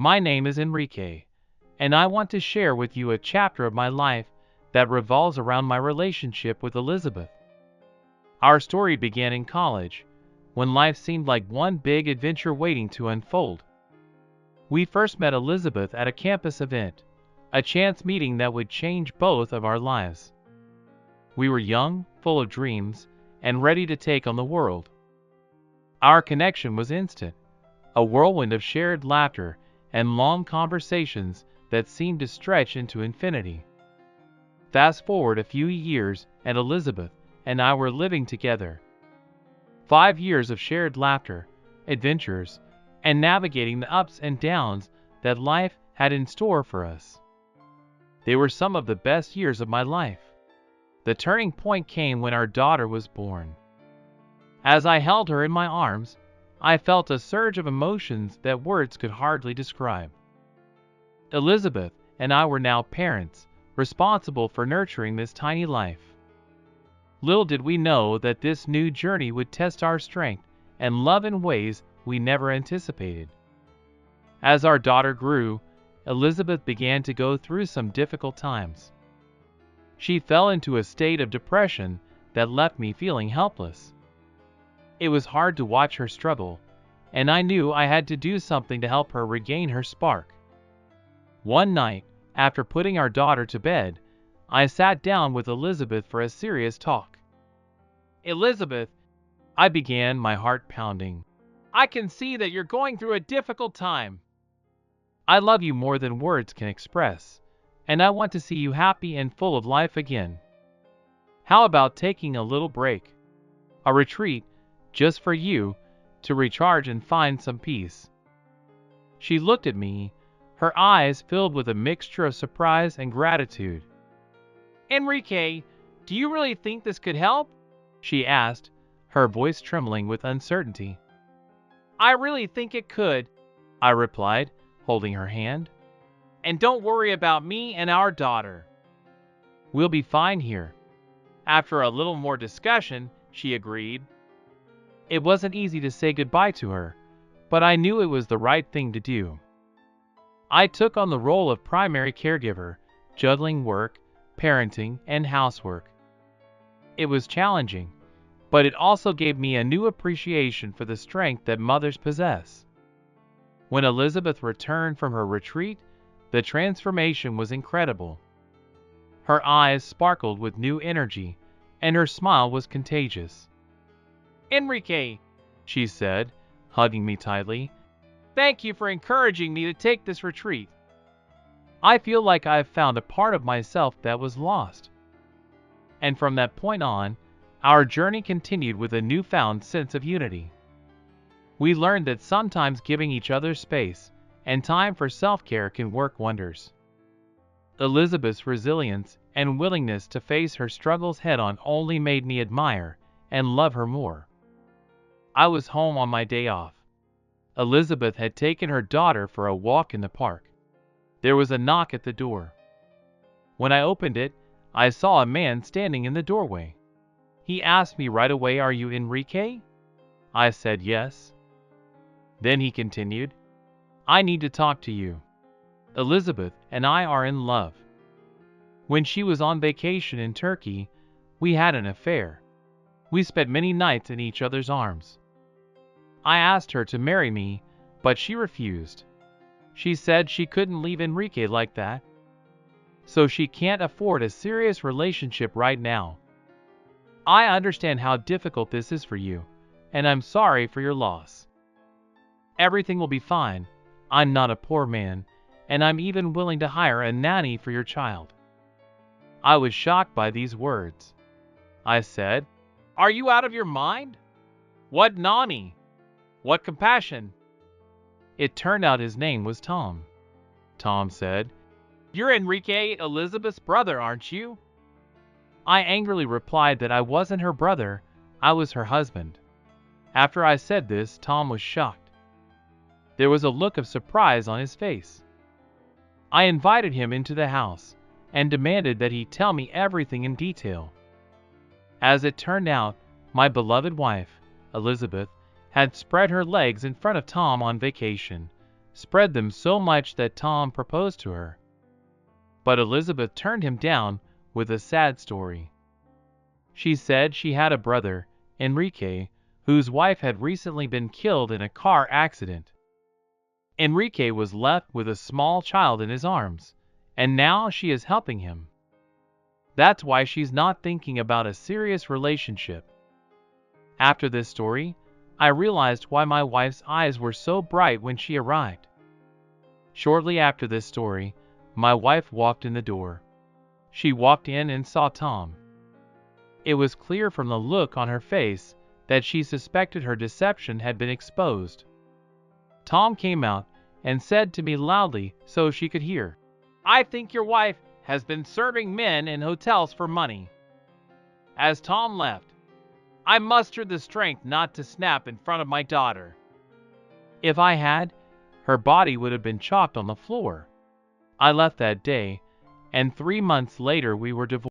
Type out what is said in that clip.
My name is Enrique, and I want to share with you a chapter of my life that revolves around my relationship with Elizabeth. Our story began in college, when life seemed like one big adventure waiting to unfold. We first met Elizabeth at a campus event, a chance meeting that would change both of our lives. We were young, full of dreams, and ready to take on the world. Our connection was instant, a whirlwind of shared laughter and long conversations that seemed to stretch into infinity. Fast forward a few years, and Elizabeth and I were living together. 5 years of shared laughter, adventures, and navigating the ups and downs that life had in store for us. They were some of the best years of my life. The turning point came when our daughter was born. As I held her in my arms, I felt a surge of emotions that words could hardly describe. Elizabeth and I were now parents, responsible for nurturing this tiny life. Little did we know that this new journey would test our strength and love in ways we never anticipated. As our daughter grew, Elizabeth began to go through some difficult times. She fell into a state of depression that left me feeling helpless. It was hard to watch her struggle, and I knew I had to do something to help her regain her spark. One night, after putting our daughter to bed, I sat down with Elizabeth for a serious talk. "Elizabeth," I began, my heart pounding, "I can see that you're going through a difficult time. I love you more than words can express, and I want to see you happy and full of life again. How about taking a little break? A retreat, just for you, to recharge and find some peace?" She looked at me, her eyes filled with a mixture of surprise and gratitude. "Enrique, do you really think this could help?" she asked, her voice trembling with uncertainty. "I really think it could," I replied, holding her hand. "And don't worry about me and our daughter. We'll be fine here." After a little more discussion, she agreed. It wasn't easy to say goodbye to her, but I knew it was the right thing to do. I took on the role of primary caregiver, juggling work, parenting, and housework. It was challenging, but it also gave me a new appreciation for the strength that mothers possess. When Elizabeth returned from her retreat, the transformation was incredible. Her eyes sparkled with new energy, and her smile was contagious. "Enrique," she said, hugging me tightly, "thank you for encouraging me to take this retreat. I feel like I've found a part of myself that was lost." And from that point on, our journey continued with a newfound sense of unity. We learned that sometimes giving each other space and time for self-care can work wonders. Elizabeth's resilience and willingness to face her struggles head-on only made me admire and love her more. I was home on my day off. Elizabeth had taken her daughter for a walk in the park. There was a knock at the door. When I opened it, I saw a man standing in the doorway. He asked me right away, "Are you Enrique?" I said yes. Then he continued, "I need to talk to you. Elizabeth and I are in love. When she was on vacation in Turkey, we had an affair. We spent many nights in each other's arms. I asked her to marry me, but she refused. She said she couldn't leave Enrique like that. So she can't afford a serious relationship right now. I understand how difficult this is for you, and I'm sorry for your loss. Everything will be fine. I'm not a poor man, and I'm even willing to hire a nanny for your child." I was shocked by these words. I said, "Are you out of your mind? What nanny? What compassion?" It turned out his name was Tom. Tom said, "You're Enrique, Elizabeth's brother, aren't you?" I angrily replied that I wasn't her brother, I was her husband. After I said this, Tom was shocked. There was a look of surprise on his face. I invited him into the house and demanded that he tell me everything in detail. As it turned out, my beloved wife, Elizabeth, had spread her legs in front of Tom on vacation, spread them so much that Tom proposed to her. But Elizabeth turned him down with a sad story. She said she had a brother, Enrique, whose wife had recently been killed in a car accident. Enrique was left with a small child in his arms, and now she is helping him. That's why she's not thinking about a serious relationship. After this story, I realized why my wife's eyes were so bright when she arrived. Shortly after this story, my wife walked in the door. She walked in and saw Tom. It was clear from the look on her face that she suspected her deception had been exposed. Tom came out and said to me loudly so she could hear, "I think your wife has been serving men in hotels for money." As Tom left, I mustered the strength not to snap in front of my daughter. If I had, her body would have been chalked on the floor. I left that day, and 3 months later we were divorced.